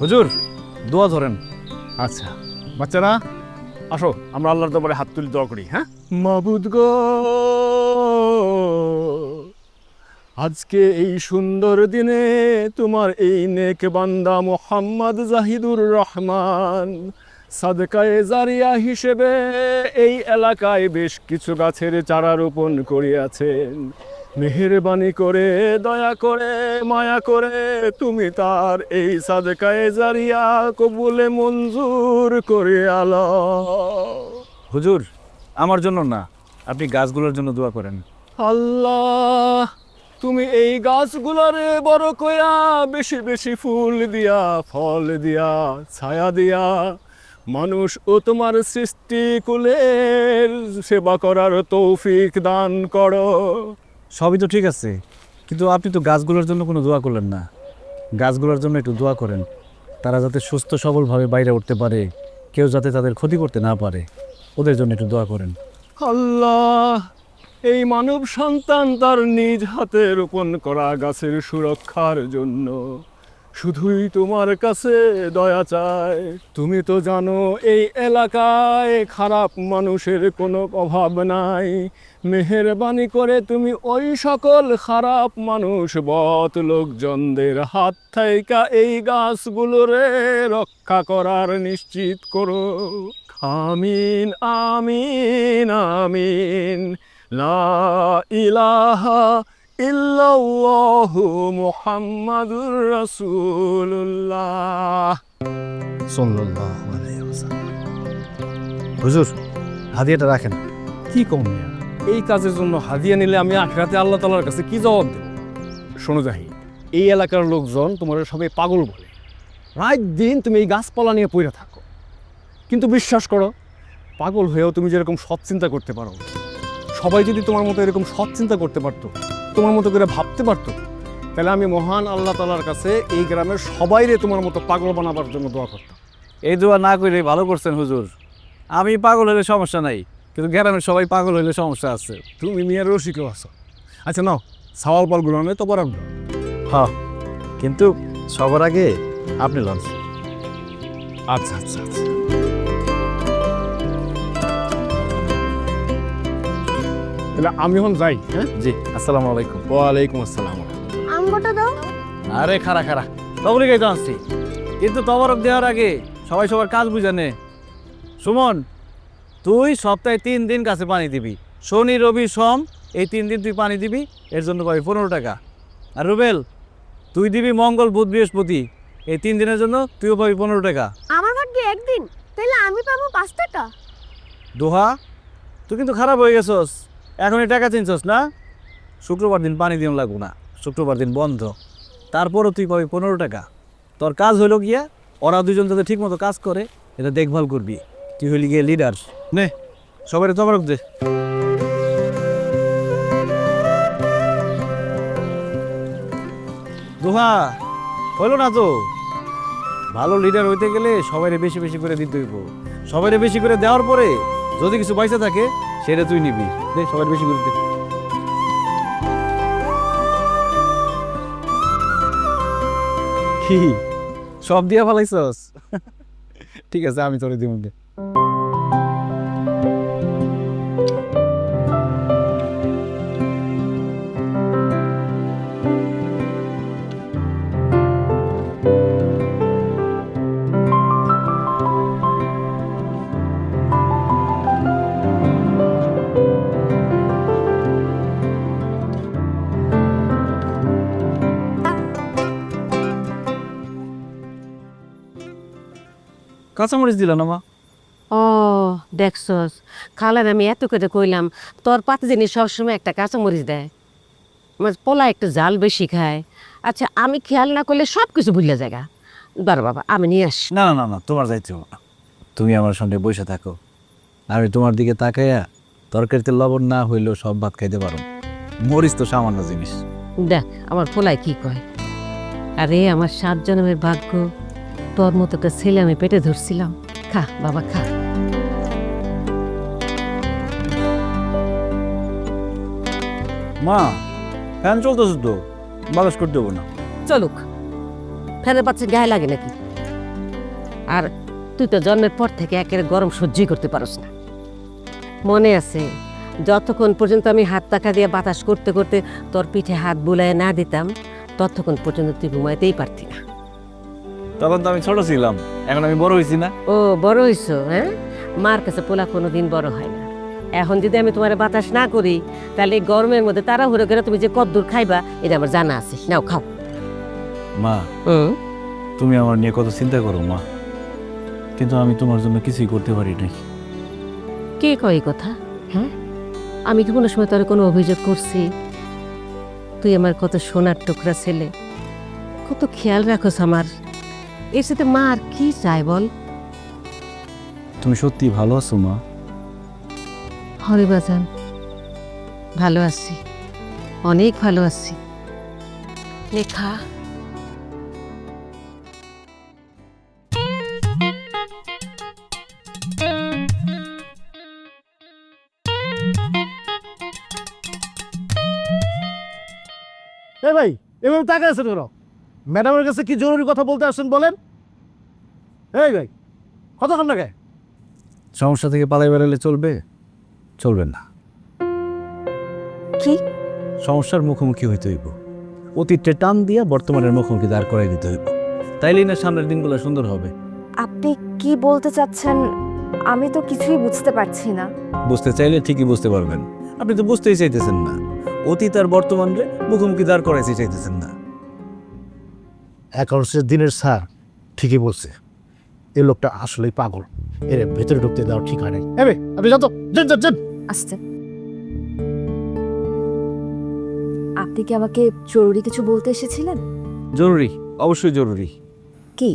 হুজুর দোয়া ধরেন। আচ্ছা বাচ্চারা আসো, আমরা আল্লাহর দরবারে হাত তুলে দোয়া করি। হ্যাঁ, মাবুদ গো, আজকে এই সুন্দর দিনে তোমার এই নেক বান্দা মোহাম্মদ জাহিদুর রহমান সাদকায়ে জারিয়া হিসেবে এই এলাকায় বেশ কিছু গাছের চারা রোপণ করিয়াছেন। মেহেরবানি করে, দয়া করে, মায়া করে তুমি তার এই সাদকায়ে জারিয়া কবুলে মঞ্জুর করে আলো। হুজুর আমার জন্য না, আপনি গাছগুলোর জন্য দোয়া করেন। আল্লাহ, তুমি এই গাছগুলোরে বড় কইরা বেশি বেশি ফুল দিয়া, ফল দিয়া, ছায়া দিয়া মানুষ ও তোমার সৃষ্টি কুলের সেবা করার তৌফিক দান করো। সবই তো ঠিক আছে, কিন্তু আপনি তো গাছগুলোর জন্য কোনো দোয়া করলেন না। গাছগুলোর জন্য একটু দোয়া করেন, তারা যাতে সুস্থ সবলভাবে বাইরে উঠতে পারে, কেউ যাতে তাদের ক্ষতি করতে না পারে, ওদের জন্য একটু দোয়া করেন। আল্লাহ, এই মানব সন্তান তার নিজ হাতে রোপণ করা গাছের সুরক্ষার জন্য শুধুই তোমার কাছে দয়া চায়। তুমি তো জানো এই এলাকায় খারাপ মানুষের কোনো অভাব নাই। মেহেরবানি করে তুমি ওই সকল খারাপ মানুষ, বদ লোকজনদের হাত থেকে এই গাছগুলোরে রক্ষা করার নিশ্চিত করো। আমিন আমিন আমিন। লা ইলাহা ইল্লাল্লাহু মুহাম্মাদুর রাসূলুল্লাহ সাল্লাল্লাহু আলাইহি ওয়াসাল্লাম। হুজুর হাদিয়াটা রাখেন। কি কমে এই কাজের জন্য হাদিয়া নিলে আমি আখিরাতে আল্লাহ তাআলার কাছে কি জবাব দেব? শোনো জাহি, এই এলাকার লোকজন তোমার সবাই পাগল বলে। রাত দিন তুমি এই গাছপালা নিয়ে পড়ে থাকো, কিন্তু বিশ্বাস করো, পাগল হয়েও তুমি যেরকম সৎ চিন্তা করতে পারো, সবাই যদি তোমার মতো এরকম সৎ চিন্তা করতে পারতো, তোমার মতো করে ভাবতে পারতো, তাহলে আমি মহান আল্লাহ তাআলার কাছে এই গ্রামের সবাইরে তোমার মতো পাগল বানাবার জন্য দোয়া করতাম। এই দোয়া না করে ভালো করছেন হুজুর। আমি পাগল হলে সমস্যা নাই, কিন্তু গ্রামের সবাই পাগল হইলে সমস্যা আছে। তুমি মেয়ের রসিকও আছো। আচ্ছা নাও, সাওয়াল পালগুলো নেই তো বরাব দাও। হ্যাঁ, কিন্তু সবার আগে আপনি লঞ্চ। আচ্ছা আচ্ছা আচ্ছা। তাহলে আমি এখন যাই। হ্যাঁ, জি, আসসালামু আলাইকুম। ওয়ালাইকুম আসসালাম। আঙ্গুরটা দাও। আরে খারা খারা তবলিগ তো আসছি, কিন্তু তবরক দেওয়ার আগে সবাই সবার কাজ বুঝানে। সুমন, তুই সপ্তাহে 3 দিন গাছে পানি দিবি, শনি রবি সোম, এই 3 দিন তুই পানি দিবি, এর জন্য পাবি 15 টাকা। আর রুবেল, তুই দিবি মঙ্গল বুধ বৃহস্পতি, এই 3 দিনের জন্য তুইও পাবি 15 টাকা। আমার ভাগ্যে একদিন, তাহলে আমি পাবো 5 টাকা। দোহা, তুই কিন্তু খারাপ হয়ে গেছস, এখনই টাকা চিনছস না? শুক্রবার দিন পানি দিন লাগবো না, শুক্রবার দিন বন্ধ, তারপরও তুই পাবি 15 টাকা। তোর কাজ হইলো গিয়া ওরা দুজন যাতে ঠিক মতো কাজ করে এটা দেখভাল করবি। তুই হইলি গিয়ে লিডার। নে সবাই তবরক দে। দোহা, হইলো না তো? ভালো লিডার হইতে গেলে সবাইরে বেশি বেশি করে দিতে হইব। সবাইরে বেশি করে দেওয়ার পরে যদি কিছু পয়সা থাকে সেটা তুই নিবি। দে সবাই বেশি করে দে। কি সব দিয়া ফেলাইছস? ঠিক আছে, আমি তোরে দিব। কাঁচামরিচ দিলা না মা? ও দেখছস, খালার আমি এত করে কইলাম তোর পাতে জিনিস সবসময় একটা কাঁচামরিচ দেয়, পোলা একটু জাল বেশি খায়। আচ্ছা আমি খেয়াল না করলে সব কিছু ভুলে জায়গা। বার বাবা আমি নিয়ে আসি। না না না, তোমার যাইতে হবে না। তুমি আমার সঙ্গে বসে থাকো, আমি তোমার দিকে তাকাইয়া তরকারিতে লবণ না হইলেও সব ভাত খাইতে পারো। মরিচ তো সামান্য জিনিস। দেখ আমার পোলায় কি কয়, আরে আমার 7 জন্মের ভাগ্য তোর মতো একটা ছেলে আমি পেটে ধরছিলাম। খা বাবা খা। মা ফ্যান চলতেছে তো, বাতাস করতে দেবো না। চলুক, ফ্যানের বাচ্চা গায়ে লাগে নাকি? আর তুই তো জন্মের পর থেকে একের গরম সহ্যই করতে পারস না। মনে আছে যতক্ষণ পর্যন্ত আমি হাত টাকা দিয়ে বাতাস করতে করতে তোর পিঠে হাত বুলায় না দিতাম ততক্ষণ পর্যন্ত তুই ঘুমাইতেই পারতি না। তখন তো আমি ছোট ছিলাম, এখন আমি বড় হয়েছি না। ও বড় হইছো, হ্যাঁ? মার কাছে পোলা কোনোদিন বড় হয় না। এখন যদি আমি তোমার বাতাস না করি তাহলে এই গরমের মধ্যে তাড়াহুড়ো করে তুমি যে কদ্দূর খাইবা এটা আমার জানা আছে। নাও খাও। মা, তুমি আমার নিয়ে কত চিন্তা করো মা, কিন্তু আমি তোমার জন্য কিছুই করতে পারি নাই। কে কয় এই কথা? হ্যাঁ, আমি কি কোনো সময় তোর কোনো অভিযোগ করছি? তুই আমার কত সোনার টুকরা ছেলে, কত খেয়াল রাখোস আমার। এর সাথে মা আর কি চাই বল? তুমি সত্যি ভালো আছো মা? হরিবাজান, ভালো আছি, অনেক ভালো আছি। লেখা এ ভাই, এভাবে তাকায় আছেন কেন? ম্যাডামের কাছে কি জরুরি কথা বলতে আসছেন বলেন। এই ভাই, কতক্ষণ লাগে? সমস্যা থেকে পালাই বেড়ালে চলবে? চলবে না। কি? সমস্যার মুখোমুখি হইতে হইব, অতীতটা টান দিয়া বর্তমানের মুখোমুখি দাঁড় করাই দিতে হইব, তাইলেই না সামনের দিনগুলো সুন্দর হবে। আপনি কি বলতে চাচ্ছেন? আমি তো কিছুই বুঝতে পারছি না। বুঝতে চাইলে ঠিকই বুঝতে পারবেন, আপনি তো বুঝতেই চাইতেছেন না। অতীত আর বর্তমানে মুখোমুখি দাঁড় করাইতে চাইতেছেন না। অ্যাকাউন্টসের দিনের স্যার ঠিকই বলছে, এই লোকটা আসলেই পাগল। এর ভেতরে ঢুকতে দেওয়ার ঠিক হয় নাই। এ ভাই, আপনি যান তো, যান যান যান। আসতে। আপনি কি আমাকে জরুরি কিছু বলতে এসেছিলেন? জরুরি, অবশ্যই জরুরি। কি?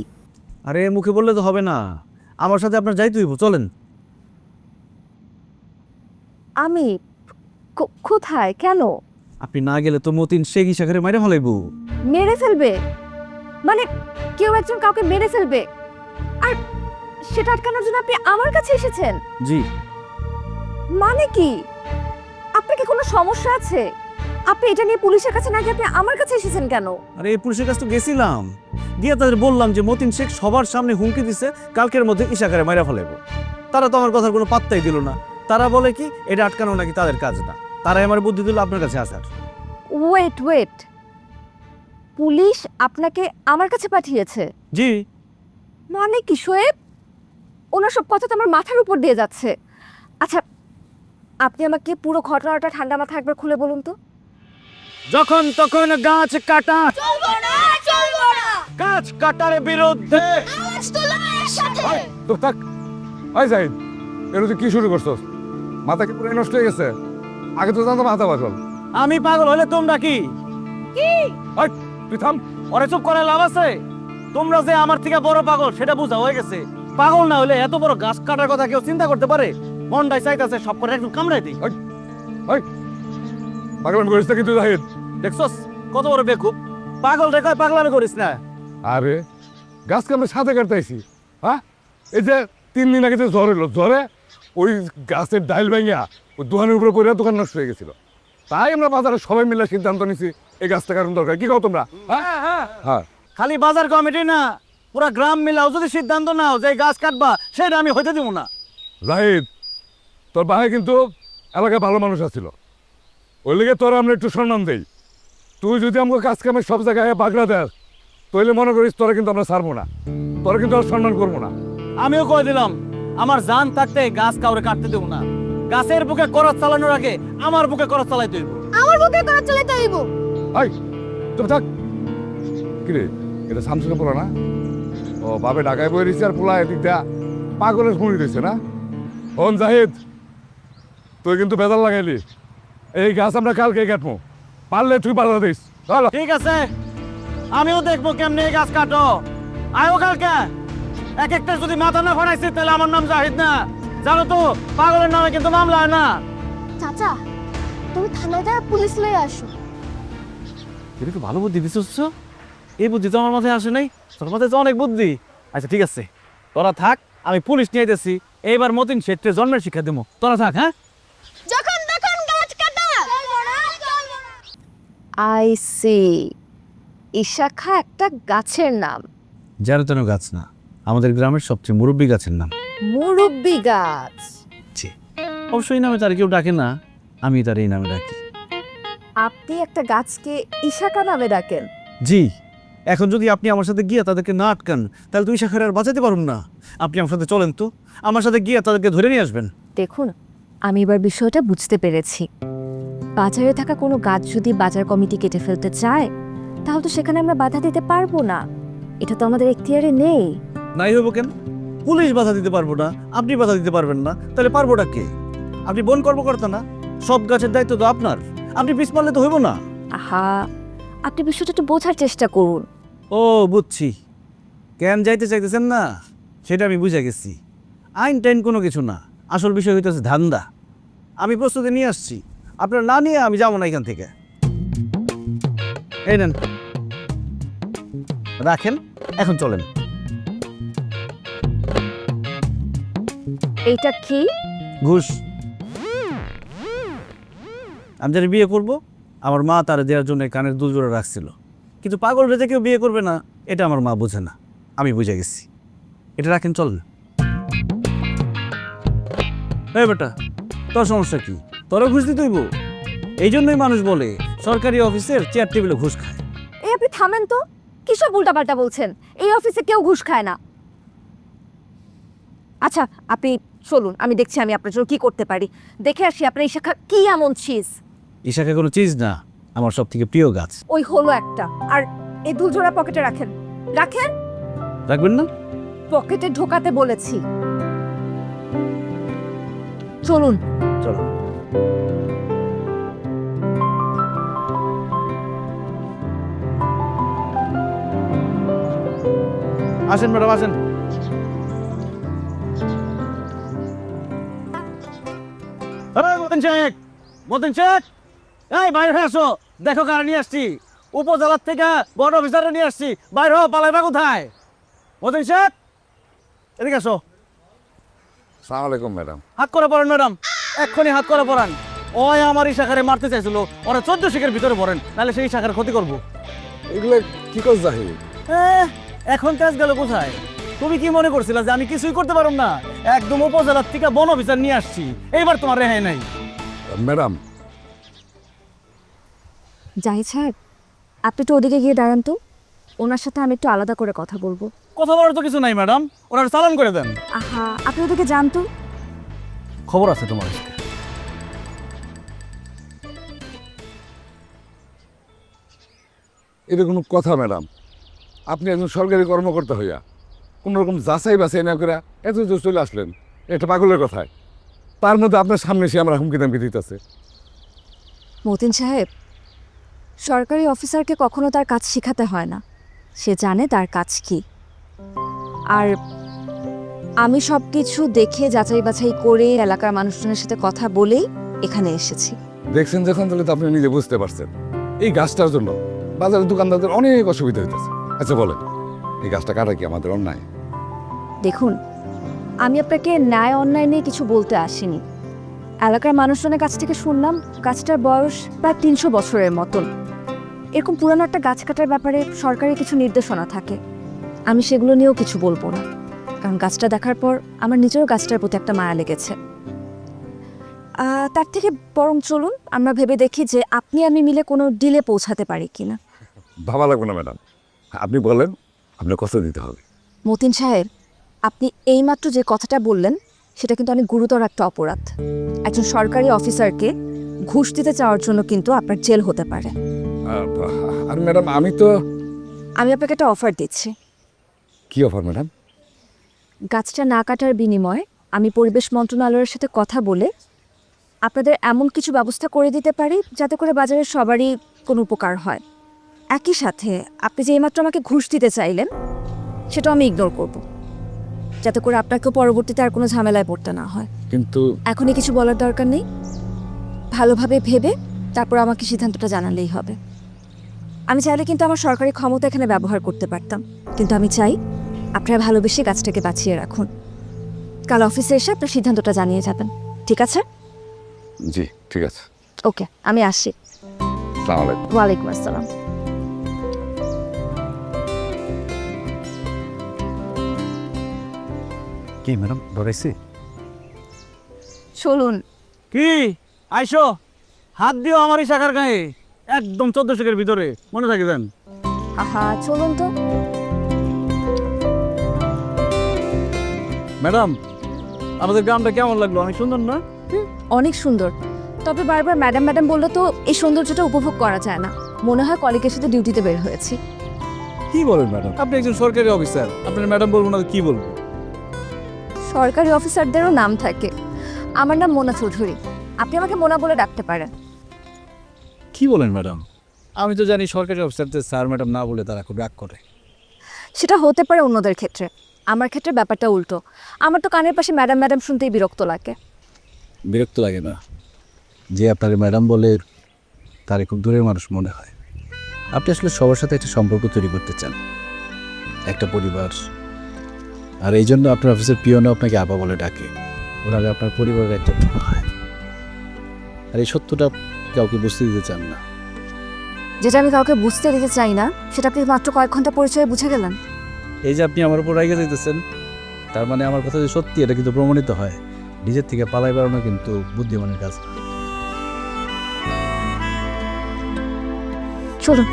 আরে মুখে বললে তো হবে না, আমার সাথে আপনার যাইতে হইব, চলেন। আমি? কোথায়? কেন? আপনি না গেলে তো মতিন শেখ ইশাখারে মাইরে ফেলাইব। মেরে ফেলবে? মানে কেউ একজন কাউকে মেরে ফেলবে, আর সেটা আটকানোর জন্য আপনি আমার কাছে এসেছেন? জি। মানে কি? আপনার কি কোনো সমস্যা আছে? আপনি এটা নিয়ে পুলিশের কাছে না গিয়ে আপনি আমার কাছে এসেছেন কেন? আরে এই পুলিশের কাছে তো গেছিলাম, গিয়ে তাদের বললাম যে মতিন শেখ সবার সামনে হুমকি দিছে কালকের মধ্যে ইশাখারে মাইরা ফেলাইব। তারা তো আমার কথার কোনো পাত্তাই দিল না। তারা বলে কি এটা আটকানো নাকি তাদের কাজ না। তারাই আমার বুদ্ধি দিল আপনার কাছে আসার। ওয়েট, পুলিশ আপনাকে আমার কাছে পাঠিয়েছে? জি। মানে কি শোয়েব? ওনার সব কথা তো আমার মাথার উপর দিয়ে যাচ্ছে। আচ্ছা, আপনি আমাকে পুরো ঘটনাটা ঠান্ডা মাথায় একবার খুলে বলুন তো। যখন তখন গাছ কাটা, চলবো না। গাছ কাটার বিরুদ্ধে। আওয়াজ তোলো এর সাথে। তো থাক। ওই জাহিদ, এর তুই কি শুরু করছস? মাথা কি পুরো নষ্ট হয়ে গেছে? আগে তো জানতো মাথা পাগল। আমি পাগল হলে তোমরা কি? ওই, তুই থাম। ওরে চুপ করে লাভ আছে? তোমরা যে আমার থেকে বড় পাগল সেটা বোঝা হয়ে গেছে। পাগল না হলে এত বড় গাছ কাটার কথা কেউ চিন্তা করতে পারে? মনটাই চাইতেছে সব করে একটু কামড়াই দিই। ওই, পাগলামি করিস না কিন্তু জাহিদ। দেখছস কত বড় বেকুব? পাগল রে কয় পাগলামি করিস না। আরে গাছকে আমরা সাথে কাটতেছি। হ্যাঁ, এই যে 3 দিন আগে যে জ্বর এলো, জ্বরে ওই গাছের ডাইল ভেঙে ওই দোকানের উপরে পড়ে দোকান নষ্ট হয়ে গেছিল। তাই আমরা বাজারে সবাই মিলে সিদ্ধান্ত নিছি এই গাছটা কারণ দরকার। কি কও তোমরা? হ্যাঁ, খালি বাজার কমিটি না, পুরা গ্রাম মিলাও যদি সিদ্ধান্ত নাও যে এই গাছ কাটবা, সেটা আমি হইতে দিব না। জাহিদ, তোর বাহে কিন্তু এলাকায় ভালো মানুষ আছিল, ওই লেগে তোর আমরা একটু সম্মান দেই। তুই যদি আমাকে কাজ কামে সব জায়গায় বাগড়া দেয়, তাহলে মনে করিস তোরা কিন্তু আমরা ছাড়বো না, তোরা কিন্তু আর সম্মান করবো না। আমিও কয়ে দিলাম আমার জান থাকতে গাছ কাউরে কাটতে দেব না। গাছের বুকে করত চালানোর আগে আমার বুকে করত চালাইতে হইব। আমার বুকে করা চলে হইব। আই চুপ থাক। কিরে, এটা শামসুনের পোলা না? ও বাবে ঢাকায় বই রয়েছে আর পোলা এদিকটা পাগলের মুড়ি রয়েছে না? ওন জাহিদ, তুই কিন্তু বেদাল লাগাইলি। এই গাছ আমরা কালকে কাটবো, পারলে তুই বাধা দিস। চলো। ঠিক আছে, আমিও দেখবো কেমনে এই গাছ কাটো। আয়ো কালকে। এক একটা যদি মাথা না ফাটাইছি তাহলে আমার নাম জাহিদ না। জানো তো পাগলের নামে কিন্তু মামলা হয় না। চাচা, তুমি থানায় যা, পুলিশ লয়ে আসো। এটা তো ভালো বুদ্ধি দিচ্ছ। এই বুদ্ধি তো আমার মাথায় আসে নাই। তোর মাথায় তো অনেক বুদ্ধি। আচ্ছা ঠিক আছে, তোরা থাক, আমি পুলিশ নিয়ে যেতেছি। এইবার মতিন শেঠে জন্মের শিক্ষা দেবো। তোরা থাক। হ্যাঁ, যখন তখন গাছ কাটা চলবো না। আই সি, ইশাখা একটা গাছের নাম। যেন তেন গাছ না, আমাদের গ্রামের সবচেয়ে মুরব্বী গাছের নাম। মুরব্বি গাছ। অবশ্যই এই নামে তার কেউ ডাকে না, আমি তার এই নামে ডাকি। আপনি একটা গাছকে ইশাকা নামে ডাকেন? জি, এখন যদি আপনি আমার সাথে গিয়ে তাদেরকে না আটকান তাহলে তুই শাখারে আর বাঁচাতে পারুন না। আপনি আমার সাথে চলেন তো, আমার সাথে গিয়ে তাদেরকে ধরে নিয়ে আসবেন। দেখুন, আমি এবার বিষয়টা বুঝতে পেরেছি। বাজারে থাকা কোনো গাছ যদি বাজার কমিটি কেটে ফেলতে চায় তাহলে তো সেখানে আমরা বাধা দিতে পারবো না। এটা তো আমাদের এখতিয়ারে নেই। নাই হইব কেন? পুলিশ বাধা দিতে পারবো না, আপনি বাধা দিতে পারবেন না, তাহলে পারবোটা কে? আপনি বন কর্মকর্তা না? সব গাছের দায়িত্ব তো আপনার, আপনি পিছ পারলে তো হইব না। আহা, আপনি বিষয়টা একটু বোঝার চেষ্টা করুন। ও বুঝছি, কেন যাইতে চাইতেছেন না সেটা আমি বুঝে গেছি। আইন টাইন কোনো কিছু না, আসল বিষয় হইতেছে ধান্দা। আমি প্রস্তুতি নিয়ে আসছি, আপনার না নিয়ে আমি যাবো না এখান থেকে। এই নেন, রাখেন, এখন চলেন। এইটা কি? ঘুষ। আমি যারা বিয়ে করব আমার মা তারা দেওয়ার জন্য কানের দুল জোড়া রাখছিল, কিন্তু পাগল রেজে কেউ বিয়ে করবে না এটা আমার মা বোঝে না, আমি বুঝে গেছি। এটা রাখেন, চল। এই বেটা, তোর সমস্যা কি? তোরও ঘুষ দিতে হইব? এই জন্যই মানুষ বলে সরকারি অফিসের চেয়ার টেবিলে ঘুষ খায়। এই আপনি থামেন তো, কিসব উল্টাপাল্টা বলছেন? এই অফিসে কেউ ঘুষ খায় না। আচ্ছা, আপনি চলুন, আমি দেখছি আমি আপনার জন্য কি করতে পারি। দেখে আসি আপনার এই শাখা কি এমন চিজ। ইশাকে কোনো চিজ না, আমার সব থেকে প্রিয় গাছ। ওই হলো একটা। আর এই দুলজোড়া পকেটে রাখেন। রাখেন, রাখবেন না? পকেটে ঢোকাতে বলেছি। চলুন। চলো। আসেন ম্যাডাম, আসেন। মতিন শেখ, মতিন শেখ, এই বাইরে হয়ে আসো। দেখো কারা নিয়ে আসছি, উপজেলার থেকে বড় অফিসারে নিয়ে আসছি। বাইরে হও, পালাইবা কোথায়? মতিন শেখ, এদিকে আসো। সালাম আলাইকুম ম্যাডাম। হাত করে পড়েন ম্যাডাম, এক্ষুনি হাত করে পড়ান। ওই আমার এই শাখারে মারতে চাইছিল, ওরা 14 শিখের ভিতরে পড়েন, নাহলে সেই শাখার ক্ষতি করবো। এগুলো কি কর জাহিদ? এখন কাজ গেল কোথায়? তুমি কি মনে করছিলা যে আমি কিছুই করতে পারব না? একদম উপজেলার থেকে বন অফিসার নিয়ে আসছি, এইবার তোমার রেহাই নাই। ম্যাডাম, জাহিদ সাহেব, আপনি তো ওদিকে গিয়ে দাঁড়ান তো, ওনার সাথে আমি একটু আলাদা করে কথা বলবো। কথা বলার তো কিছু নাই ম্যাডাম, ওরা চালান করে দেন। আহা, আপনি ওদিকে যান তো। খবর আছে তোমার? এটা কোনো কথা ম্যাডাম? আপনি একজন সরকারি কর্মকর্তা হইয়া কোনো রকম যাচাই বাছাই না করে এত দূর চলে আসলেন, এটা পাগলের কথায়। তার মধ্যে আপনার সামনে এসে আমরা হুমকি দামকি দিতেছে। মতিন সাহেব, সরকারি অফিসারকে কখনো তার কাজ শেখাতে হয় না, সে জানে তার কাজ কি। আর আমি সব কিছু দেখে যাচাই বাছাই করে এলাকার মানুষজনের সাথে কথা বলেই এখানে এসেছি। দেখছেন যখন, তাহলে তো আপনি নিজে বুঝতে পারছেন এই গাছটার জন্য বাজারের দোকানদারদের অনেক অসুবিধা হইতেছে। আচ্ছা বলেন, এই গাছটা কাটা কি আমাদের অন্যায়? দেখুন, আমি আপনাকে ন্যায় অন্যায় নিয়ে কিছু বলতে আসিনি। এলাকার মানুষজনের কাছ থেকে শুনলাম গাছটার বয়স প্রায় 300 বছরের মতন। এরকম পুরানো একটা গাছ কাটার ব্যাপারে সরকারি কিছু নির্দেশনা থাকে, আমি সেগুলো নিয়েও কিছু বলবো না, কারণ গাছটা দেখার পর আমার নিজেরও গাছটার প্রতি একটা মায়া লেগেছে। তার থেকে বরং চলুন আমরা ভেবে দেখি যে আপনি আমি মিলে কোনো ডিলে পৌঁছাতে পারি কিনা। ভাবা লাগবে না ম্যাডাম, আপনি বলেন আপনার কত দিতে হবে। মতিন সাহেব, আপনি এইমাত্র যে কথাটা বললেন সেটা কিন্তু অনেক গুরুতর একটা অপরাধ। একজন সরকারি অফিসারকে ঘুষ দিতে চাওয়ার জন্য কিন্তু আপনার জেল হতে পারে। আর ম্যাডাম আমি তো... আমি আপনাকে একটা অফার দিচ্ছি। কি অফার ম্যাডাম? গাছটা না কাটার বিনিময়ে আমি পরিবেশ মন্ত্রণালয়ের সাথে কথা বলে আপনাদের এমন কিছু ব্যবস্থা করে দিতে পারি যাতে করে বাজারের সবারই কোনো উপকার হয়। একই সাথে আপনি যে এইমাত্র আমাকে ঘুষ দিতে চাইলেন সেটাও আমি ইগনোর করব, যাতে করে আপনাকে পরবর্তীতে আর কোনো ঝামেলায় পড়তে না হয়। কিন্তু এখনই কিছু বলার দরকার নেই, ভালোভাবে ভেবে তারপর আমাকে সিদ্ধান্তটা জানালেই হবে। আমি চাইলে কিন্তু আমার সরকারি ক্ষমতা এখানে ব্যবহার করতে পারতাম, কিন্তু আমি চাই আপনারা ভালোবেসে গাছটাকে বাঁচিয়ে রাখুন। কাল অফিসে এসে আপনার সিদ্ধান্তটা জানিয়ে যাবেন, ঠিক আছে? জি ঠিক আছে। ওকে, আমি আসি। আসসালামু আলাইকুম। ওয়ালাইকুম আসসালাম। কি ম্যাডাম ধরেছি? চলুন। কি আইসো, হাত দিও আমার এই শাখার গায়ে, একদম 1400 ভিতরে, মনে থাকে দেন। আহা চলুন তো। ম্যাডাম, আমাদের গ্রামটা কেমন লাগলো? অনেক সুন্দর না? অনেক সুন্দর, তবে বারবার ম্যাডাম ম্যাডাম বললে তো এই সৌন্দর্যটা উপভোগ করা যায় না। মনে হয় কলিগের সাথে ডিউটিতে বের হয়েছি। কি বলেন ম্যাডাম, আপনি একজন সরকারি অফিসার, আপনার ম্যাডাম বলবো না তো কি বলবো? সরকারি অফিসারদেরও নাম থাকে। আমার নাম মোনা চৌধুরী, আপনি আমাকে মোনা বলে ডাকতে পারেন। কি বলেন ম্যাডাম? আমি তো জানি সরকারি অফিসারদের স্যার ম্যাডাম না বলে তারা খুব রাগ করে। সেটা হতে পারে অন্যদের ক্ষেত্রে, আমার ক্ষেত্রে ব্যাপারটা উল্টো। আমার তো কানের পাশে ম্যাডাম ম্যাডাম শুনতেই বিরক্ত লাগে। বিরক্ত লাগে না, যে আপনার ম্যাডাম বলে তারে খুব দূরের মানুষ মনে হয়। আপনি আসলে সবার সাথে একটা সম্পর্ক তৈরি করতে চান, একটা পরিবার, আর এই জন্য আপনার অফিসের পিয়নও আপনাকে আপা বলে ডাকে। ওনাকে আপনার পরিবারের একজন মনে হয়, আর এই সত্যটা কাউকে বুঝতে দিতে চান না। যেটা আমি কাউকে বুঝতে দিতে চাই না, সেটা আপনি মাত্র কয়েক ঘন্টা পরিচয়ে বুঝে গেলেন। এই যে আপনি আমার উপর রেগে যেতেছেন, তার মানে আমার কথা যে সত্যি এটা কিন্তু প্রমাণিত হয়। নিজের থেকে পালাই বেড়ানো কিন্তু বুদ্ধিমানের কাজ না। চলুন।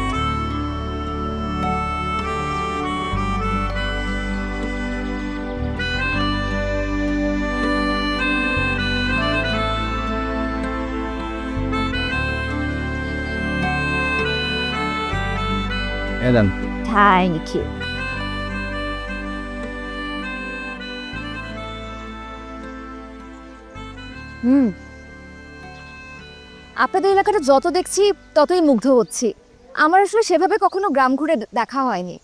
দেন। Thank you. আপনাদের এলাকাটা যত দেখছি ততই মুগ্ধ হচ্ছি। আমার আসলে সেভাবে কখনো গ্রাম ঘুরে দেখা হয়নি।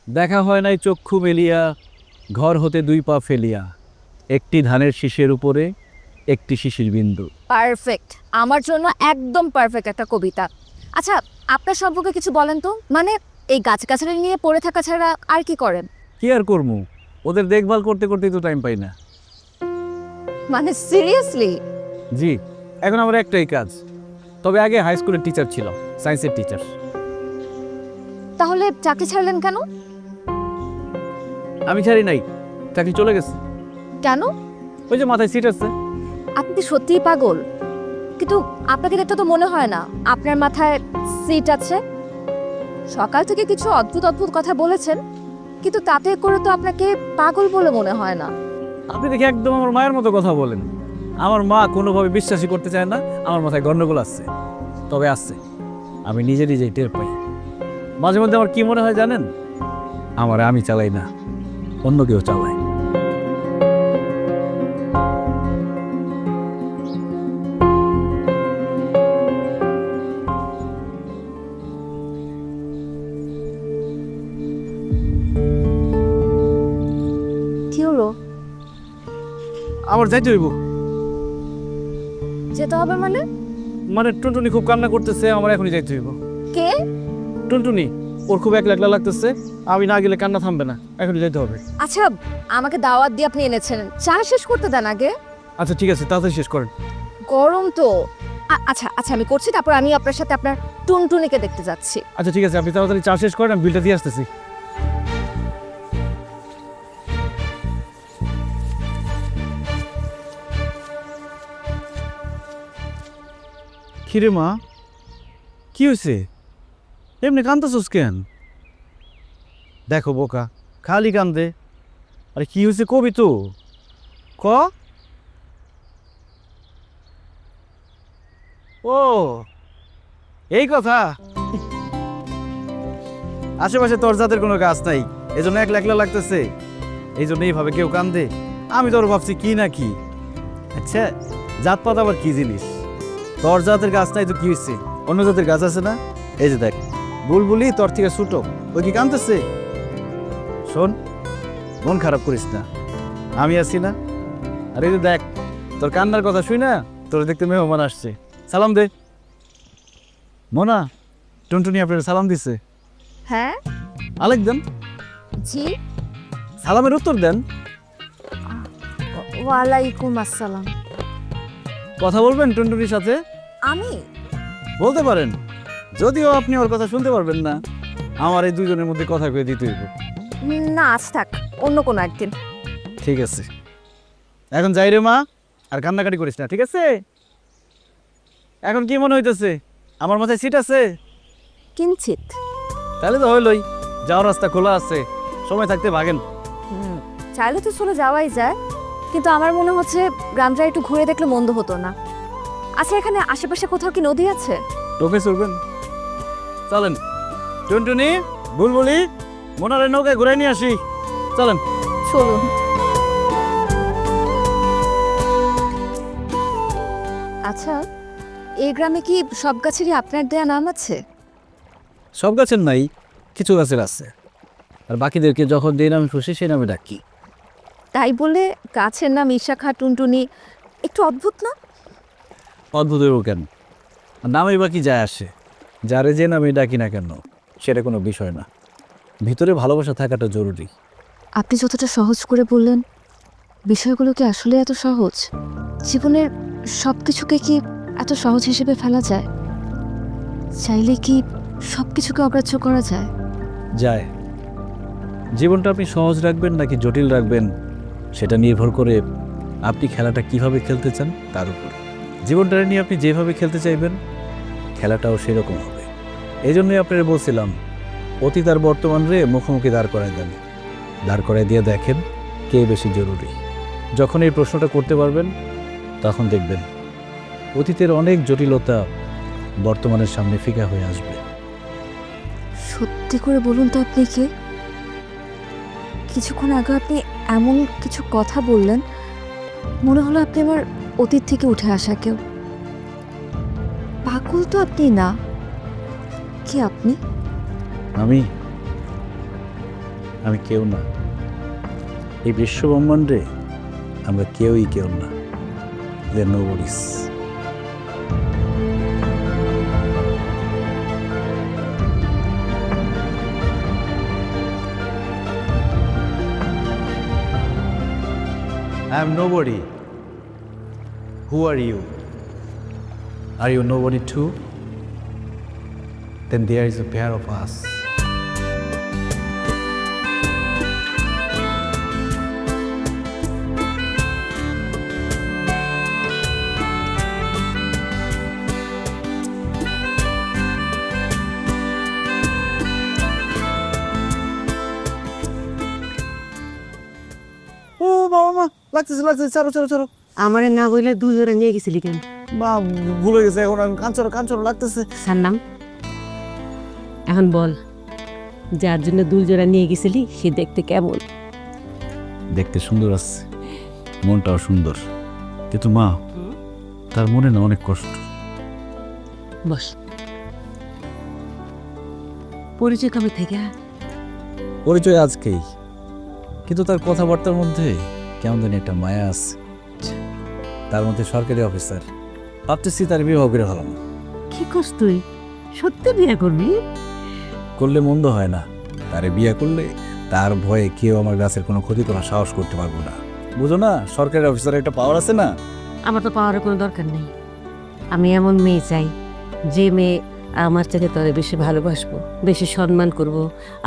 দেখা হয় নাই চক্ষু মেলিয়া, ঘর হতে 2 পা ফেলিয়া, একটি ধানের শীষের উপরে একটি শিশির বিন্দু। পারফেক্ট, আমার জন্য একদম পারফেক্ট একটা কবিতা। আচ্ছা, আপনার সম্পর্কে কিছু বলেন তো। মানে এই গাছগাছালি নিয়ে পড়ে থাকা ছাড়া আর কি করেন? কি আর করবো, ওদের দেখভাল করতে করতেই তো টাইম পাই না। মানে সিরিয়াসলি? জি, এখন আমার একটাই কাজ। তবে আগে হাই স্কুলের টিচার ছিল, সায়েন্সের টিচার। তাহলে চাকরি ছাড়লেন কেন? আমি ছাড়ি নাই, চাকরি চলে গেছে। কেন? ওই যে মাথায় সিট আছে। আপনি কি সত্যিই পাগল? কিন্তু আপনাকে দেখতে তো মনে হয় না আপনার মাথায় সিট আছে। সকাল থেকে কিছু অদ্ভুত অদ্ভুত কথা বলেছেন, কিন্তু তাতে করে তো আপনাকে পাগল বলে মনে হয় না। আপনি দেখি একদম আমার মায়ের মতো কথা বলেন। আমার মা কোনোভাবে বিশ্বাসই করতে চায় না আমার মাথায় গন্ডগোল আছে। তবে আছে, আমি নিজে নিজেই টের পাই। মাঝে মধ্যে আমার কি মনে হয় জানেন? আমার আমি চালাই না, অন্য কেউ চালায়। কি হলো? আমার যাইতে হইব। যেতে হবে মানে? মানে টুনটুনি খুব কান্না করতেছে, আমার এখনই যাইতে হইব। কে? টুনটুনি, ওর খুব একলা একলা লাগতেছে, আমি না গেলে কান্না থামবে না, এখনই যাইতে হবে। আচ্ছা, আমাকে দাওয়াত দিয়ে আপনি এনেছেন, চা শেষ করতে দেন আগে। আচ্ছা ঠিক আছে, তাড়াতাড়ি শেষ করেন। গরম তো। আচ্ছা আচ্ছা, আমি করছি, তারপর আমি আপনার সাথে আপনার টুনটুনিকে দেখতে যাচ্ছি। আচ্ছা ঠিক আছে, আপনি তাড়াতাড়ি চা শেষ করেন, আমি বিলটা দিয়ে আসতেছি। কিরে মা, কি হয়েছে? এমনি কান্দতেছস কেন? দেখো বোকা, খালি কান্দে। আরে কি হয়েছে কবি তো, ক। ও এই কথা। আশেপাশে তোর জাতের কোনো গাছ নাই, এই জন্য একলা একলা লাগতেছে, এই জন্য এইভাবে কেউ কান্দে। আমি তোর ভাবছি কি না কি। আচ্ছা, জাত পাত আবার কি জিনিস? তোর জাতের গাছ নাই তো কি হয়েছে, অন্য জাতের গাছ আছে না। এই যে দেখ, বুলবুলি তোর থেকে ছোটো, ওই কি কান্দতেছে? শোন, মন খারাপ করিস না, আমি আছি না। আর এই যে দেখ, তোর কান্নার কথা শুই না, তোর দেখতে মেহমান আসছে, সালাম দে। মোনা, টুনটুনি আপনার সালাম দিছে। হ্যাঁ? আলেক দেন, জি। সালামের উত্তর দেন। ওয়ালাইকুম আসসালাম। কথা বলবেন টুনটুনির সাথে? আমি? বলতে পারেন, যদিও আপনি ওর কথা শুনতে পারবেন না। আমার এই দুজনের মধ্যে কথা কয়ে দিতে হইব। না, আজ থাক, অন্য কোনো একদিন। ঠিক আছে, এখন যাই রে মা, আর কান্নাকাটি করিস না, ঠিক আছে? এখন কি মনে হইতেছে, আমার মাথায় সিট আছে? কিঞ্চিত। তাহলে তো হইলই, যাওয়ার রাস্তা খোলা আছে, সময় থাকতে ভাগেন। চাইলে তো চলে যাওয়াই যায়, কিন্তু আমার মনে হচ্ছে গ্রামটা একটু ঘুরে দেখলে মন্দ হতো না। আচ্ছা, এখানে আশেপাশে কোথাও কি নদী আছে? টোকে চলবেন, চলেন। টুনটুনি, বুলবুলি, মোনারের নৌকায় ঘুরে নিয়ে আসি, চলেন। চলুন। আচ্ছা, এই গ্রামে কি সব গাছেরই আপনার দেয়া নাম আছে? সব গাছের নাই, কিছু গাছের আছে, আর বাকিদেরকে যখন যে নামে খুশি সেই নামে ডাকি। তাই বলে গাছের নাম ঈশাখা, টুনটুনি, একটু অদ্ভুত না? অদ্ভুতেরও কেন, নামে বাকি যায় আসে, যারে যে নামে ডাকি না কেন সেটা কোনো বিষয় না, ভিতরে ভালোবাসা থাকাটা জরুরি। আপনি যতটা সহজ করে বললেন, বিষয়গুলো কি আসলে এত সহজ? জীবনের সব কিছুকে কি এত সহজ হিসেবে ফেলা যায়? চাইলে কি সব কিছুকে অগ্রাহ্য করা যায়? যায়। জীবনটা আপনি সহজ রাখবেন নাকি জটিল রাখবেন সেটা নির্ভর করে আপনি খেলাটা কিভাবে খেলতে চান তার উপর। জীবনটা নিয়ে আপনি যেভাবে খেলতে চাইবেন খেলাটাও সেরকম হবে। এই জন্যই আপনারা বলছিলাম অতীত আর বর্তমান রে মুখোমুখি দাঁড় করায় দেন, দাঁড় করায় দিয়ে দেখেন কে বেশি জরুরি। যখন এই প্রশ্নটা করতে পারবেন তখন দেখবেন অতীতের অনেক জটিলতা বর্তমানের সামনে ফিকা হয়ে আসবে। সত্যি করে বলুন তো, আপনি কে? কিছুক্ষণ আগে আপনি এমন কিছু কথা বললেন, মনে হলো আপনি আমার অতীত থেকে উঠে আসা কেউ। পাগল তো আপনি না। কি আপনি? আমি কেউ না, এই বিশ্ব ব্রহ্মাণ্ডে আমরা কেউই কেউ না। নোবডিস। I am nobody. Who are you? Are you nobody too? Then there is a pair of us. ও বাবা মা, লাগতেছে চারো চারো চারো। আমারে না বইলে দুজনে নিয়ে গেছিলি কেন? মা ভুলে গেছে, এখন আমি কাঞ্চর লাগতেছে। সান্নাম, এখন বল, যার জন্য দুজোড়া নিয়ে গেছিলি সে দেখতে কেমন? দেখতে সুন্দর আছে, মনটাও সুন্দর, কিন্তু মা তার মনে না অনেক কষ্ট। বস। পরিচয় কবে থেকে? পরিচয় আজকেই, কিন্তু তার কথাবার্তার মধ্যে কেমন জানি একটা মায়া আছে। তার মধ্যে সরকারি অফিসার, ভাবতেছি তার বিবাহ করে হলাম। কি করছ তুই? সত্যি বিয়ে করবি? করলে মন্দ হয় না, তারে বিয়ে করলে তার ভয়ে কেউ আমার গাছের কোনো ক্ষতি করার সাহস করতে পারবো না। বুঝো না, সরকারি অফিসারের একটা পাওয়ার আছে না। আমার তো পাওয়ার কোনো দরকার নেই। আমি এমন মেয়ে চাই যে মেয়ে আমার থেকে তোরে বেশি ভালোবাসবো, বেশি সম্মান করব,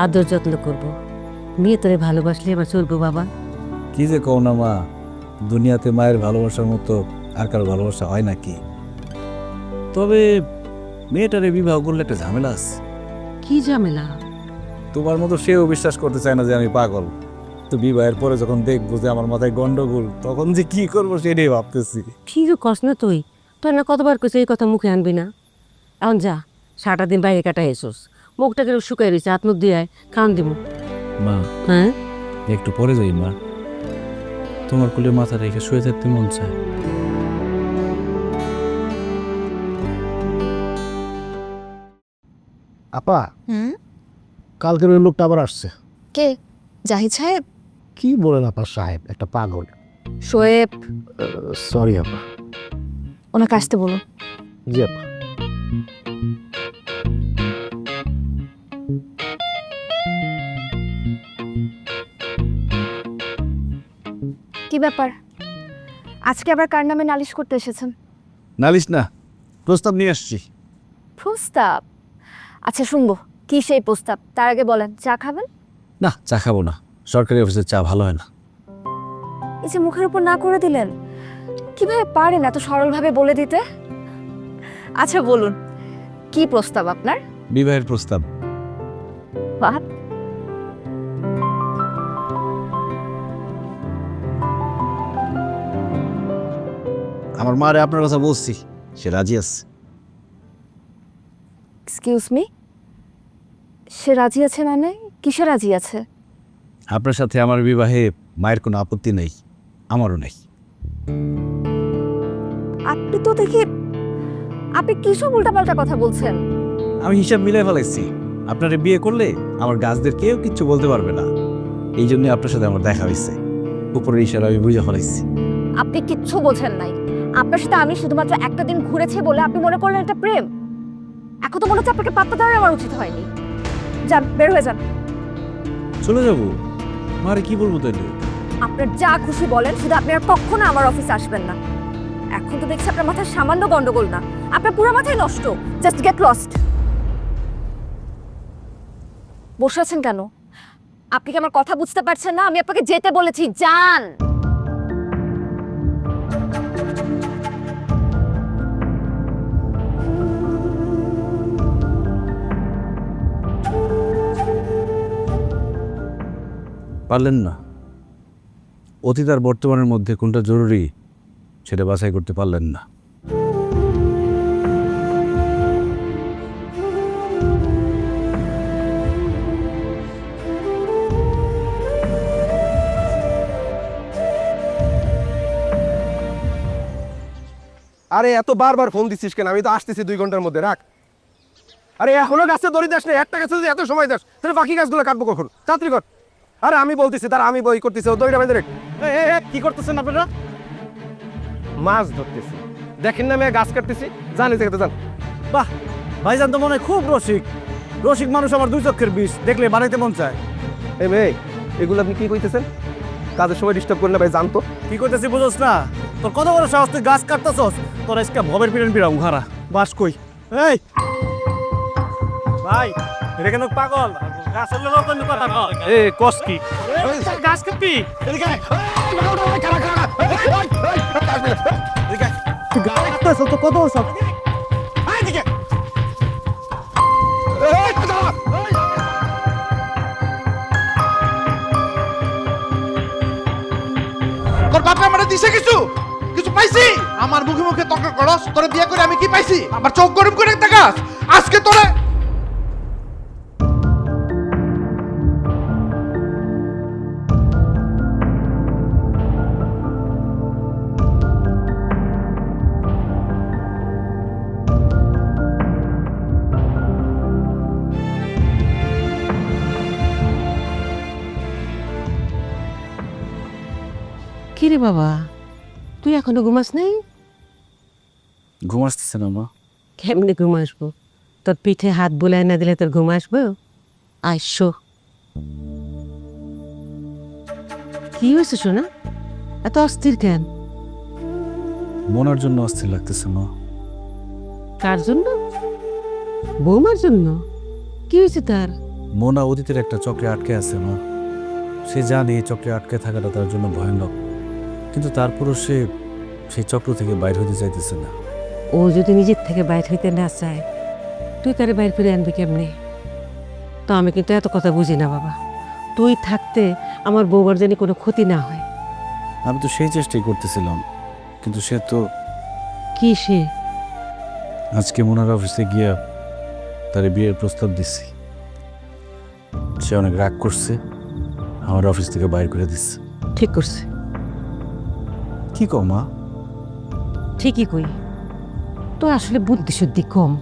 আদর যত্ন করব। মেয়ে তোরে ভালোবাসলে আমার চলবো বাবা। কি যে কও না মা, দুনিয়াতে মায়ের ভালোবাসার মতো আর কারো ভালোবাসা হয় নাকি? তবে মেয়েটারে বিবাহ করলে একটা ঝামেলা আছে। কি ঝামেলা? তোমার মতো সেও বিশ্বাস করতে চায় না যে আমি পাগল। তো বিবাহের পরে যখন দেখবো যে আমার মাথায় গন্ডগোল, তখন যে কি করবো সেটাই ভাবতেছি। কি কস না তুই? তোর না কতবার কইছে এই কথা মুখে আনবি না। এখন যা, সারাটা দিন বাইরে কাটা এসোস, মুখটাকে শুকাই রয়েছে, হাত মুখ দিয়ে খাওয়ান দিব। মা হ্যাঁ, একটু পরে যাই মা, তোমার কোলে মাথা রেখে শুয়ে থাকতে মন চায়। আপা, কালকের ওই লোকটা আবার আসছে। কে? জাহিদ সাহেব? কি বলেন আপা, সাহেব একটা পাগল। শোয়েব? সরি আপা। ওনাকে আসতে বলুন। জি আপা। কি ব্যাপার, আজকে আবার কার নামে নালিশ করতে এসেছেন? নালিশ না, প্রস্তাব নিয়ে আসছি। প্রস্তাব? আচ্ছা, শুনবো কি সেই প্রস্তাব। তার আগে বলেন, চা খাবেন? না, চা খাবো না, সরকারি অফিসের চা ভালো হয় না। এই যে মুখের উপর না করে দিলেন, কিভাবে পারেন এত সরলভাবে বলে দিতে? আচ্ছা বলুন, কি প্রস্তাব আপনার? বিবাহের প্রস্তাব। বাহ, আমার মারে আপনার কথা বলছি, সে রাজি আছে। এক্সকিউজ মি, সে রাজি আছে মানে? কিসে রাজি আছে? আপনার সাথে আমার বিবাহে মায়ের কোনো আপত্তি নেই, আমারও নেই। আপনি তো দেখি, আপনি কিসব উল্টাপাল্টা কথা বলছেন। আমি হিসাব মিলাই ফেলাইছি, আপনারে বিয়ে করলে আমার গাছদের কেউ কিচ্ছু বলতে পারবে না। এই জন্য আপনার সাথে আমার দেখা হয়েছে, উপরের ইশারা আমি বুঝে ফেলাইছি। আপনি কিচ্ছু বোঝেন নাই। আপনার সাথে আমি শুধুমাত্র একটা দিন ঘুরেছি বলে আপনি মনে করলেন এটা প্রেম। এখন তো মনে হচ্ছে আপনাকে পাত্তা দেওয়ার আমার উচিত হয়নি। যান, বের হয়ে যান। চলে যাবো? মারে কি বলবো তাইলে? আপনার যা খুশি বলেন, শুধু আপনি আর কখনো আমার অফিসে আসবেন না। এখন তো দেখছি আপনার মাথায় সামান্য গন্ডগোল না, আপনার পুরো মাথায় নষ্ট। Just get lost. বসে আছেন কেন? আপনি কি আমার কথা বুঝতে পারছেন না? আমি আপনাকে যেতে বলেছি, যান। পারলেন না? অতীত আর বর্তমানের মধ্যে কোনটা জরুরি সেটা বাছাই করতে পারলেন না। আরে এত বারবার ফোন দিচ্ছিস কেন? আমি তো আসতেছি 2 ঘন্টার মধ্যে, রাখ। আরে এখনো গাছে দড়ি দাস না, একটা গাছে যদি এত সময় দাস তাহলে বাকি গাছগুলো কাটবো কখন? তাড়াতাড়ি কর। আরে আমি বলতেছি, তার আমি বই করতেছি, ও দড়িটা বেঁধে রেখ। কি করতেছেন আপনারা? মাছ ধরতেছি, দেখেন না আমি গাছ কাটতেছি। জানি দেখতে যান। বাহ, ভাইজান তো মনে হয় খুব রসিক। রসিক মানুষ আমার 2 চক্ষের বিষ, দেখলে বানাইতে মন চায়। এই মেয়ে, এগুলো আপনি কি কইতেছেন? কাজের সময় ডিস্টার্ব করেন না ভাই, জানতো। কি করতেছি বুঝোস না? তোর কত বড় সাহস, তুই গাছ কাটতেছস? তোর আজকে ভবের পিড়ন পিড়াম ঘাড়া। বাস কই? এই ভাই, এটা কেন পাগল? গাছের লোক কিন্তু কথা কয়। এ কস কি? গাছ কাটবি? এদিকে আয়। এদিকে আয়। তুই গাছ কাটতেছস তো কত বড় সাহস? আয় এদিকে। তোর বাপে আমারে দিছে কিছু কিছু পাইছি? আমার মুখে মুখে তর্ক করস, তোরে বিয়ে করে আমি কি পাইছি? আমার চোখ গরম করে দেখাস আজকে তোরে। কি রে বাবা, তুই এখনো ঘুমাস নাই? ঘুম আসতেছে না মা? কেমনে ঘুম আসবো? তোর পিঠে হাত বুলাই না দিলে তোর ঘুম আসবো? আইসো। কি হয়েছে শোনা? এত অস্থির কেন? মনার জন্য অস্থির লাগতেছে মা। কার জন্য? বৌমার জন্য? কি হয়েছে তার? মোনা অতীতের একটা চক্রে আটকে আছে মা। সে জানে এই চক্রে আটকে থাকাটা তার জন্য ভয়ানক, কিন্তু তারপরও সে সেই চক্র থেকে বাইর হতে চাইতেছে না। ও যদি নিজের থেকে বাইর হইতে না চায়, তুই তারে বাইর করে আনবি কেমনে? তো আমি কিন্তু এত কথা বুঝি না বাবা। তুই থাকতে আমার বৌমার জানি কোনো ক্ষতি না হয়। আমি তো সেই চেষ্টাই করতেছিলাম, কিন্তু সে তো কি সে? আজকে মোনার অফিসে গিয়া তার বিয়ের প্রস্তাব দিচ্ছি। সে অনেক রাগ করছে, আমার অফিস থেকে বাইর করে দিচ্ছে। ঠিক করছে। কি কও মা? ঠিকই কই, তো আসলে বুদ্ধি শুদ্ধি কম।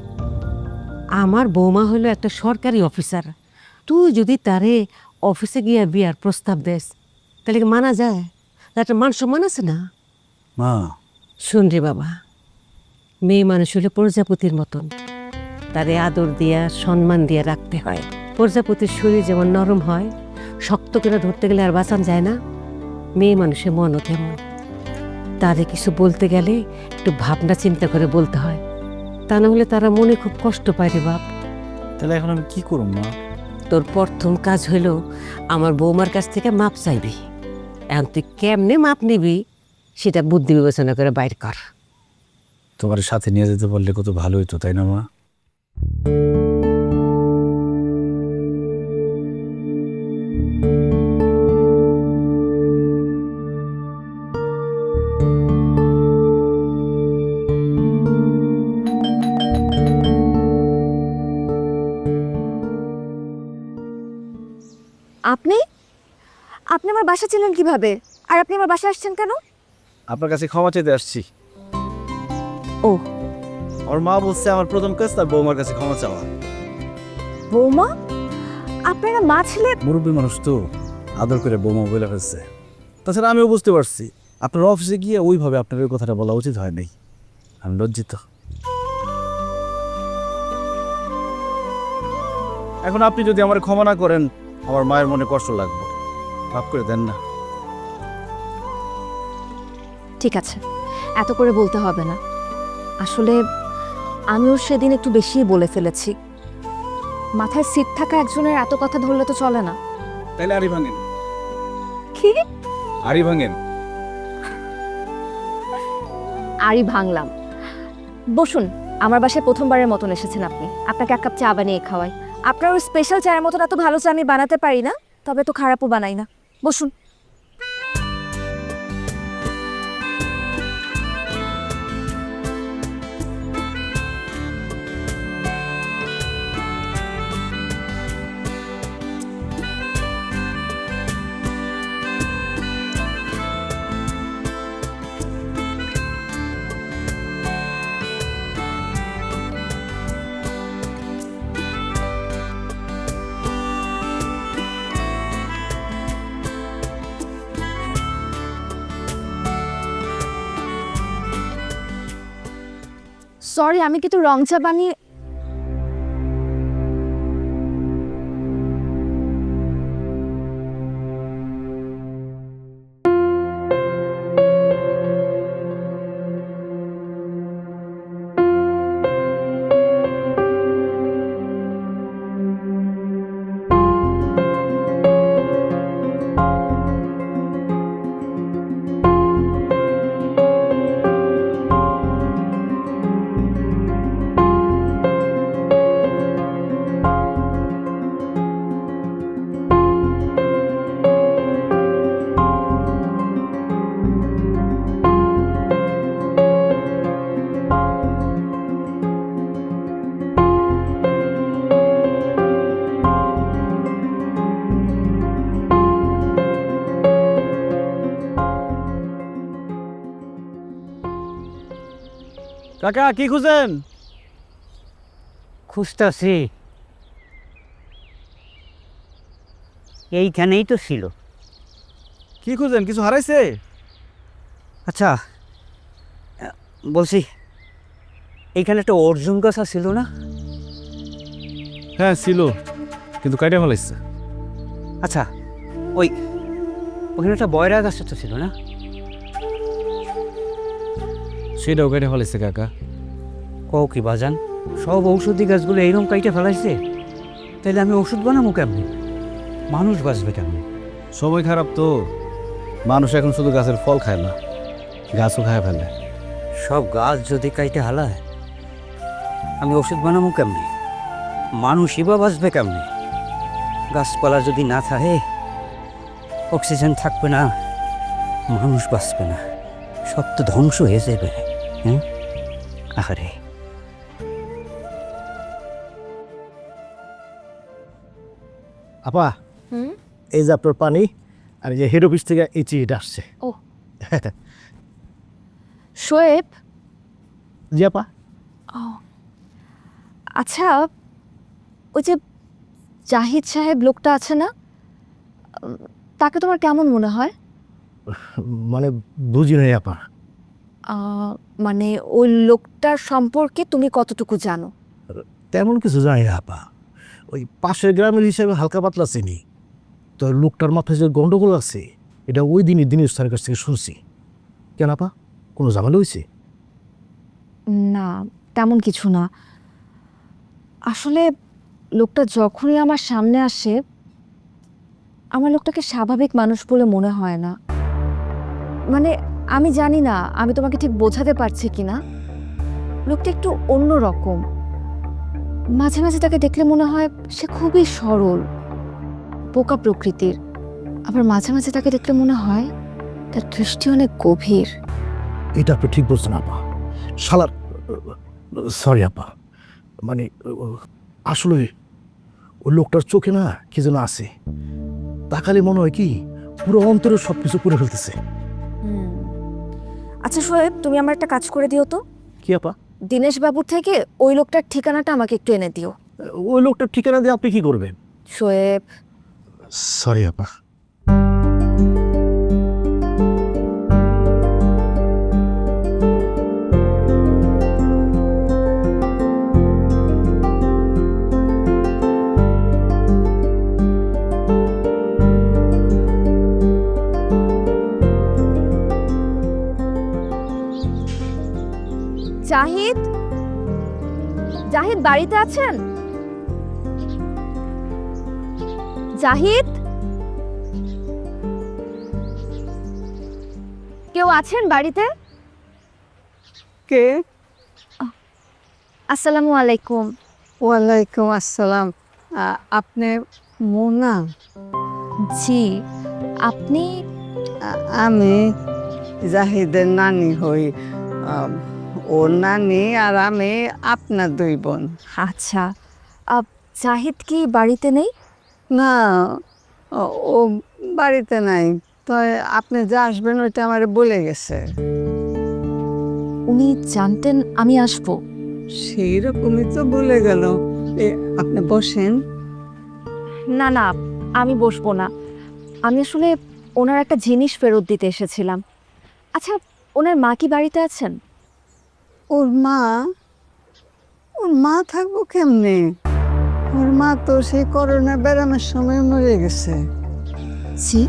আমার বৌমা হলো একটা সরকারি অফিসার। তুই যদি তারে অফিসে গিয়ে বিয়ার প্রস্তাব দেস, তাহলে কি মানা যায়? একটা মান সম্মান আছে না? মা, শুন রে বাবা, মেয়ে মানুষ হলে প্রজাপতির মতন, তারে আদর দিয়া সম্মান দিয়া রাখতে হয়। প্রজাপতির শরীর যেমন নরম হয়, শক্ত করে ধরতে গেলে আর বাঁচান যায় না, মেয়ে মানুষের মনও তেমন। তারে কিছু বলতে গেলে একটু ভাবনা চিন্তা করে বলতে হয়, তা না হলে তারা মনে খুব কষ্ট পায় রে বাপ। তাহলে এখন আমি কি করব মা? তোর প্রথম কাজ হইল আমার বৌমার কাছ থেকে মাপ চাইবি। এখন তুই কেমনে মাপ নিবি সেটা বুদ্ধি বিবেচনা করে বাইর কর। তোমার সাথে নিয়ে যেতে পারলে কত ভালো হতো, তাই না মা? আপনি আপনি আমার বাসা ছিলেন কিভাবে, আর আপনি আমার বাসা আসছেন কেন? আপনার কাছে ক্ষমা চাইতে আসছি। ও আমার মা বলছে আমার প্রথম কাজ তার বৌমার কাছে ক্ষমা চাওয়া। বৌমা? আপনারা মা ছেলে? মুরব্বী মানুষ তো আদর করে বৌমা বলে ফেলছে। তাছাড়া আমিও বুঝতে পারছি আপনার অফিসে গিয়ে ওইভাবে আপনার ওই কথাটা বলা উচিত হয় নাই। আমি লজ্জিত। এখন আপনি যদি আমার ক্ষমা না করেন আমার মায়ের মনে কষ্ট লাগবে, মাফ করে দেন না। ঠিক আছে, এত করে বলতে হবে না। আসলে আমিও সেদিন একটু বেশিই বলে ফেলেছি। মাথায় সিট থাকা একজনের এত কথা ধরলে তো চলে না। তাইলে আড়ি ভাঙেন। কি? আড়ি ভাঙেন। আরই ভাঙলাম। বসুন, আমার বাসায় প্রথমবারের মতন এসেছেন আপনি। আপনাকে এক কাপ চা বানিয়ে খাওয়াই। আপনার ওই স্পেশাল চায়ের মতন এত ভালো চা আমি বানাতে পারি না, তবে তো খারাপও বানাই না। বসুন। সরি, আমি কিন্তু রং চা বানিয়ে কাকা কি খুঁজেন? খুঁজতেছি, এইখানেই তো ছিল। কি খুঁজেন? কিছু হারাইছে? আচ্ছা, বলছি এইখানে একটা অর্জুন গাছ ছিল না? হ্যাঁ ছিল, কিন্তু কাইটা ফেলাইছে। আচ্ছা, ওই ওখানে একটা বয়রা গাছ তো ছিল না? সেটাও কাইটা ফেলাইছে কাকা। কও কি বাজান, সব ঔষধি গাছগুলো এইরকম কাইটে ফেলাইছে? তাহলে আমি ওষুধ বানাবো কেমনি? মানুষ বাঁচবে কেমনি? সময় খারাপ তো, মানুষ এখন শুধু গাছের ফল খায় না, গাছও খায় ফেলে। সব গাছ যদি কাইটে হালায় আমি ওষুধ বানাবো কেমনি? মানুষই বা বাঁচবে কেমনি? গাছপালা যদি না থাকে অক্সিজেন থাকবে না, মানুষ বাঁচবে না, সব তো ধ্বংস হয়ে যাবে। হ্যাঁ, আরে আপা, হুম? এই যে আপনার পানি, আর এই যে হেড অফিস থেকে এই চিঠিটা আসছে। ও শোয়েব। জি আপা। আচ্ছা, ওই যে জাহিদ সাহেব লোকটা আছে না, তাকে তোমার কেমন মনে হয়? মানে বুঝি নাই আপা। মানে ওই লোকটার সম্পর্কে তুমি কতটুকু জানো? তেমন কিছু জানি না আপা, ওই পাশের গ্রামের হিসাবে হালকা পাতলা চিনি। তো লোকটার মাথায় যে গন্ডগোল আছে এটা ওই দিনই দিনের স্যারের কাছ থেকে শুনছি। কেন আপা, কোনো ঝামেলা হয়েছে? না, তেমন কিছু না। আসলে লোকটা যখনই আমার সামনে আসে আমার লোকটাকে স্বাভাবিক মানুষ বলে মনে হয় না। মানে আমি জানি না আমি তোমাকে ঠিক বোঝাতে পারছি কিনা, লোকটা একটু অন্য রকম। মাঝে মাঝে তাকে দেখলে মনে হয় সে খুবই সরল, বোকা প্রকৃতির। আবার মাঝে মাঝে তাকে দেখলে মনে হয় তার দৃষ্টি অনেক গভীর। এটা আপনি ঠিক বলছেন আপা। শালার সরি আপা, মানে আসলে ওই লোকটার চোখে না কি যেন আছে, তাকালে মনে হয় কি পুরো অন্তরে সব কিছু করে ফেলতেছে। আচ্ছা শোয়েব, তুমি আমার একটা কাজ করে দিও তো। কি আপা? দীনেশ বাবুর থেকে ওই লোকটার ঠিকানাটা আমাকে একটু এনে দিও। ওই লোকটার ঠিকানা দিয়ে আপনি কি করবেন? শোয়েব, সরি আপা। জাহিদ, জাহিদ বাড়িতে আছেন? জাহিদ, কেউ আছেন বাড়িতে? কে? আসসালামু আলাইকুম। ওয়ালাইকুম আসসালাম। আপনি মোনা? জি, আপনি? আমি জাহিদের নানি হই। ওর নানি আর আমি আপনার দুই বোন। আচ্ছা, জাহিদ কি বাড়িতে নেই? না, ও বাড়িতে নাই। তো আপনি যে আসবেন ওইটা আমার বলে গেছে। উনি জানতেন আমি আসবো? সেই রকমই তো বলে গেল। আপনি বসেন। না না, আমি বসবো না। আমি আসলে ওনার একটা জিনিস ফেরত দিতে এসেছিলাম। আচ্ছা, ওনার মা কি বাড়িতে আছেন? ওর মা থাকবো কেমনে? ওর মা তো সেই করোনা ব্যারামের সময় মরে গেছে। জি?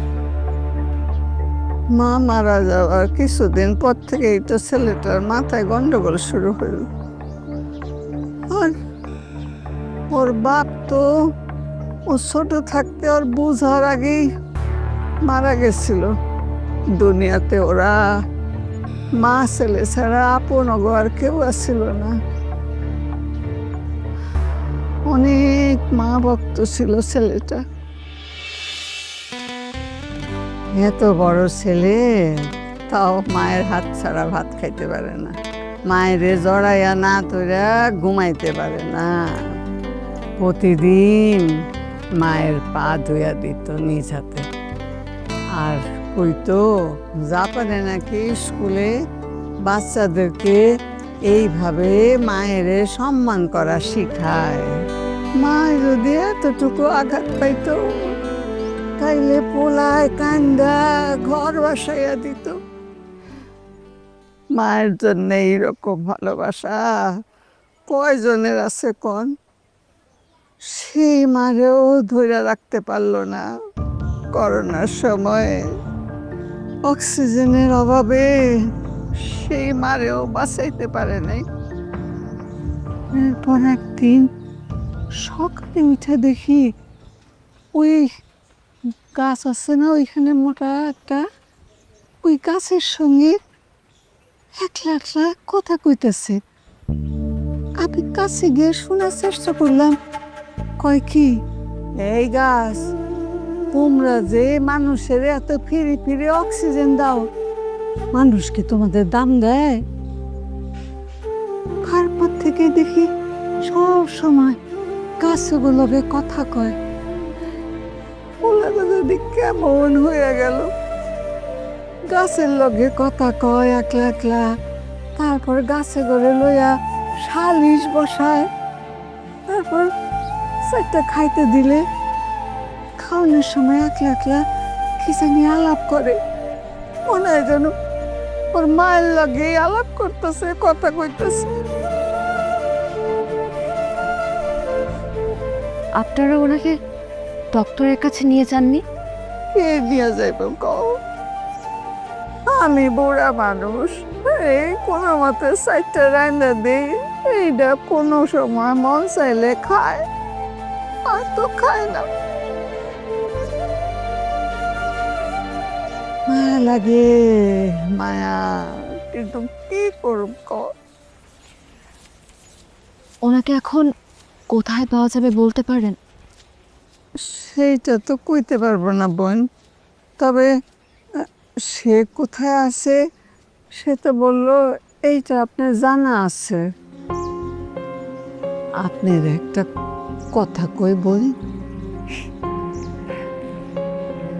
মা মারা যাওয়ার কিছুদিন পর থেকেই তো ছেলেটার মাথায় গন্ডগোল শুরু হলো। আর ওর বাপ তো ও ছোট থাকতে ওর বুঝার আগেই মারা গেছিল। দুনিয়াতে ওরা মা ছেলে ছাড়া আপন আর কেউ আসছিল না। অনেক মা ভক্ত ছিল ছেলেটা। এত বড় ছেলে তাও মায়ের হাত ছাড়া ভাত খাইতে পারে না, মায়ের জড়াইয়া না তোরা ঘুমাইতে পারে না। প্রতিদিন মায়ের পা ধুইয়া দিত নিজ হাতে। আর কইতো জাপানে নাকি স্কুলে বাচ্চাদেরকে এইভাবে মায়ের সম্মান করা শিখায়। মা যদি এতটুকু আঘাত পাইতো তাইলে পোলায় কান্দা ঘর বাসাইয়া দিত। মায়ের জন্য এইরকম ভালোবাসা কয়জনের আছে কোন? সেই মারেও ধরে রাখতে পারলো না। করোনার সময় অক্সিজেনের অভাবে সেই মারেও বাঁচাইতে পারে নাই। এরপর একদিন সকালে উঠে দেখি ওই গাছ আছে না ওইখানে মোটা একটা, ওই গাছের সঙ্গে একলা একলা কথা কইতেছে। আমি কাছে গিয়ে শোনার চেষ্টা করলাম। কয় কি, এই গাছ, তোমরা যে মানুষের এত ফিরে ফিরে অক্সিজেন দাও, মানুষকে তোমাদের দাম দেয়? তারপর থেকে দেখি সব সময় গাছগুলোকে কথা কয়। ওগুলো যদি কেমন হয়ে গেল, গাছের লগে কথা কয় একলা একলা, তারপর গাছে করে লইয়া সালিশ বসায়, তারপর সেটা খাইতে দিলে খাওয়ানোর সময় একলা একলা কি জানি আলাপ করে। মনে হয় যেন ওর মায়ের লগে আলাপ করতেছে, কথা কইতেছে। আপনারা ওনাকে ডক্টরের কাছে নিয়ে যাননি? কে নিয়ে যাইব কও? আমি বুড়া মানুষ, এই কোনো মতে সাইডটা রান্না দিই, এইটা কোনো সময় মন চাইলে খায়, আর তো খায় না। মায়া লাগে, মায়া, কিন্তু কি করব ক? ওনাকে এখন কোথায় পাওয়া যাবে বলতে পারেন? সেইটা তো কইতে পারবো না বোন, তবে সে কোথায় আছে সে তো বললো এইটা আপনার জানা আছে। আপনার একটা কথা কই বলি,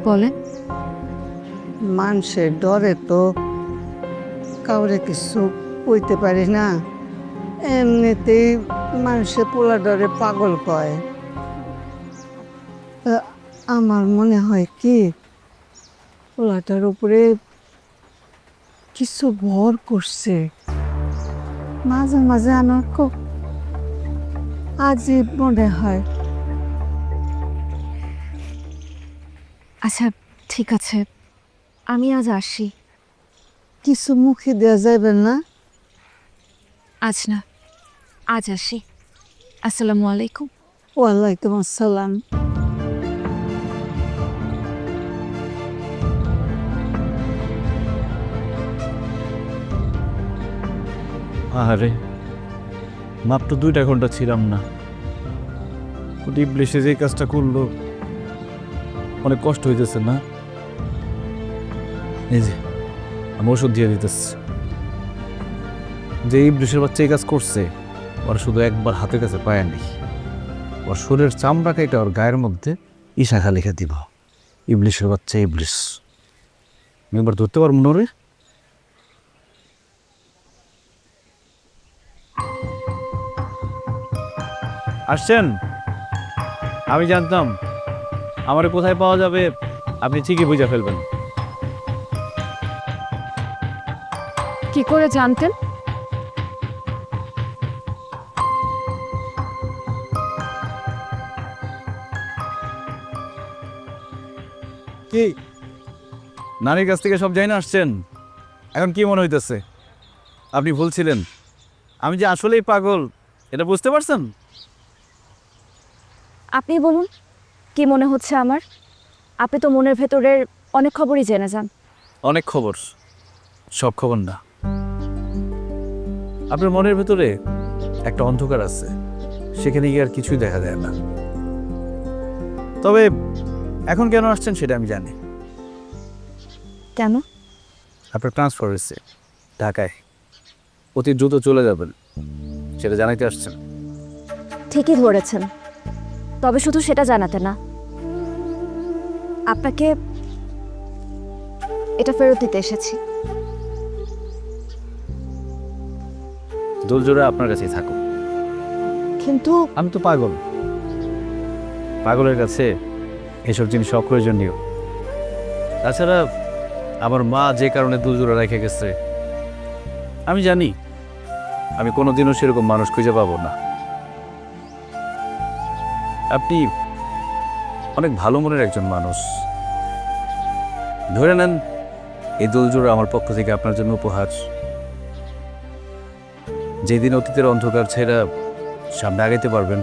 বলেন। মানুষের ডরে তো কাউরে কিছু কইতে পারি না, এমনিতেই মানুষের পোলা ডরে পাগল কয়। তা আমার মনে হয় কি পোলাটার উপরে কিছু ভর করছে। মাঝে মাঝে আমার খুব আজীব মনে হয়। আচ্ছা ঠিক আছে, আমি আজ আসি। কিছু মুখে দেওয়া যাবে না? আজ না, আজ আসি। আসসালামু আলাইকুম। ওয়ালাইকুম আসসালাম। আরে মাত্র 2টা ঘন্টা ছিলাম না, ইবলিশে যে কাজটা করলো অনেক কষ্ট হইতেছে না? এই যে আমি ওষুধ দিয়ে দিতেছি। যে ইবলিশের বাচ্চা এই কাজ করছে ওরা শুধু একবার হাতের কাছে পায় নি, ওর শরীরের চামড়া কেটে ওর গায়ের মধ্যে ইশাখা লিখে দিব। ইবলিশের বাচ্চা ইবলিশ, আমি একবার ধরতে পারবো না রে। আসছেন? আমি জানতাম আমারে কোথায় পাওয়া যাবে আপনি ঠিকই বুঝে ফেলবেন। কি করে জানতেন? কি নানির কাছ থেকে সব জানি না আসছেন, এখন কি মনে হইতেছে? আপনি ভুলছিলেন, আমি যে আসলেই পাগল এটা বুঝতে পারছেন? আপনি বলুন কি মনে হচ্ছে আমার? আপনি তো মনের ভেতরের অনেক খবরই জেনে যান। অনেক খবর, সব খবর না। আপনার মনের ভেতরে একটা অন্ধকার আছে, সেখানে গিয়ে আর কিছুই দেখা যায় না। তবে এখন কেন আসছেন সেটা আমি জানি। কেন? আপনার ট্রান্সফার হয়েছে ঢাকায়, অতি দ্রুত চলে যাবেন, সেটা জানাইতে আসছেন। ঠিকই ধরেছেন, তবে শুধু সেটা জানাতে না, আপনাকে এটা ফেরত দিতে এসেছি। দুলজোড়া আপনার কাছেই থাকুক। কিন্তু আমি তো পাগল, পাগলের কাছে এসব জিনিস অপ্রয়োজনীয়। তাছাড়া আমার মা যে কারণে দুলজোড়া রেখে গেছে আমি জানি, আমি কোনোদিনও সেরকম মানুষ খুঁজে পাবো না। আপনি অনেক ভালো মনের একজন মানুষ, ধরে নেন এই দুলজোড়া আমার পক্ষ থেকে আপনার জন্য উপহার। যেদিন অতীতের অন্ধকার ছেড়া সামনে আগাইতে পারবেন,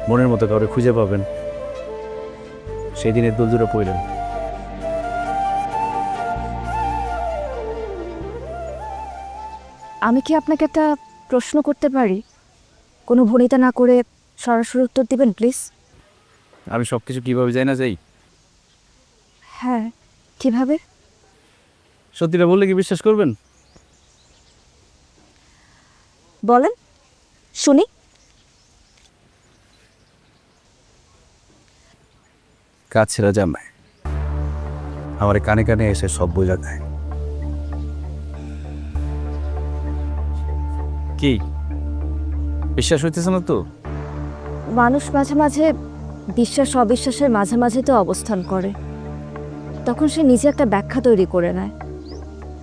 মনের মতো কাউরে খুঁজে পাবেন, সেই দিনের দুলজোড়া পইলেন। আমি কি আপনাকে একটা প্রশ্ন করতে পারি? কোনো ভনিতা না করে সরাসরি উত্তর দিবেন প্লিজ। আমি সব কিছু কীভাবে যাই না যাই? হ্যাঁ, কিভাবে? সত্যিটা বললে কি বিশ্বাস করবেন? বলেন শুনি। কাজ ছেড়া জামায় আমার কানে কানে এসে সব বোঝা দেয়। কি বিশ্বাস হইতেছে না তো? মানুষ মাঝে মাঝে বিশ্বাস অবিশ্বাসের মাঝামাঝি তো অবস্থান করে, তখন সে নিজে একটা ব্যাখ্যা তৈরি করে নেয়।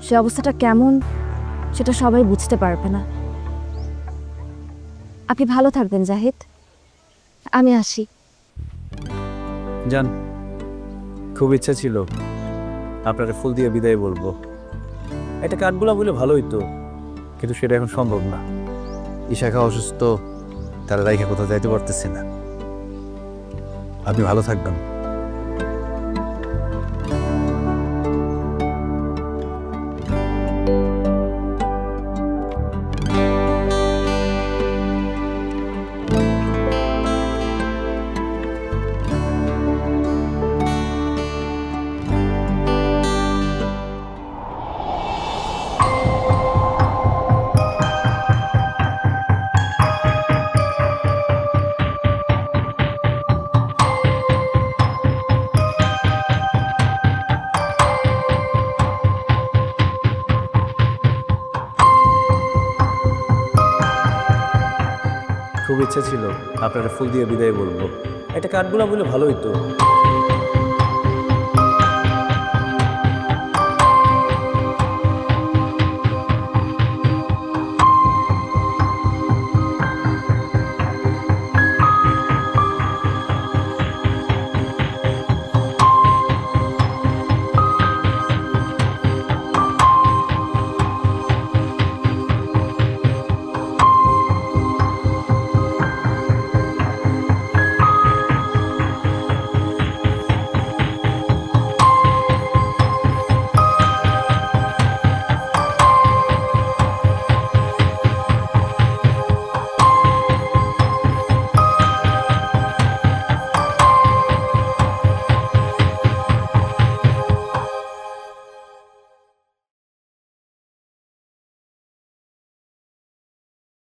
সে অবস্থাটা কেমন সেটা সবাই বুঝতে পারবে না। আপনি ভালো থাকবেন জাহিদ, আমি আসি। জান, খুব ইচ্ছা ছিল আপনারা ফুল দিয়ে বিদায় বলবো, একটা কাঠগোলা বলে ভালো হইতো, কিন্তু সেটা এখন সম্ভব না। ইশাখা অসুস্থ, তারা রাইখা কোথাও যাইতে পারতেছে না। আপনি ভালো থাকবেন। খুব ইচ্ছা ছিল আপনারা ফুল দিয়ে বিদায় বলবো, একটা কাঠগোলাপ বলে ভালো হইতো।